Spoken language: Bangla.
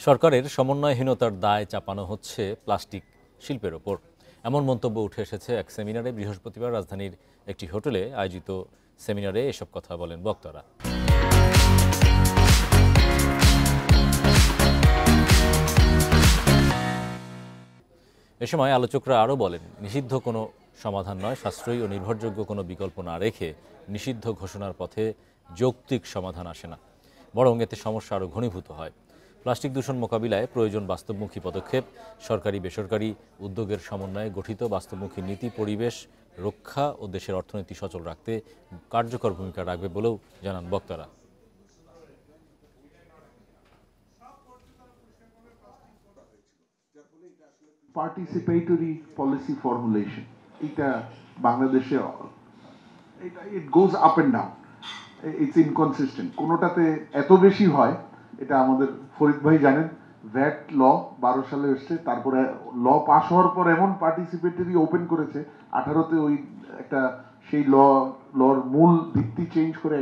সরকারের সমন্বয়হীনতার দায় চাপানো হচ্ছে প্লাস্টিক শিল্পের ওপর, এমন মন্তব্য উঠে এসেছে এক সেমিনারে। বৃহস্পতিবার রাজধানীর একটি হোটেলে আয়োজিত সেমিনারে এসব কথা বলেন বক্তারা। এ সময় আলোচকরা আরও বলেন, নিষিদ্ধ কোনো সমাধান নয়, সাশ্রয়ী ও নির্ভরযোগ্য কোনো বিকল্প না রেখে নিষিদ্ধ ঘোষণার পথে যৌক্তিক সমাধান আসে না, বরং এতে সমস্যা আরও ঘনীভূত হয়। প্লাস্টিক দূষণ মোকাবিলায় প্রয়োজন বাস্তবমুখী পদক্ষেপ। সরকারি বেসরকারি উদ্যোগের সমন্বয়ে গঠিত বাস্তবমুখী নীতি পরিবেশ রক্ষা ও দেশের অর্থনীতি সচল রাখতে কার্যকর ভূমিকা রাখবে বলেও জানান বক্তারা। পার্টিসিপেটরি পলিসি ফর্মুলেশন, এটা বাংলাদেশে it goes up and down, it's inconsistent. কোনোটাতে এত বেশি হয়, এটা আমাদের ফরিদ ভাই জানেন, ভ্যাট ল 12 সালে এসছে, তারপরে ল পাস হওয়ার পর এমন পার্টিসিপেটরি ওপেন করেছে 18তে, ওই একটা সেই লর মূল ভিত্তি চেঞ্জ করে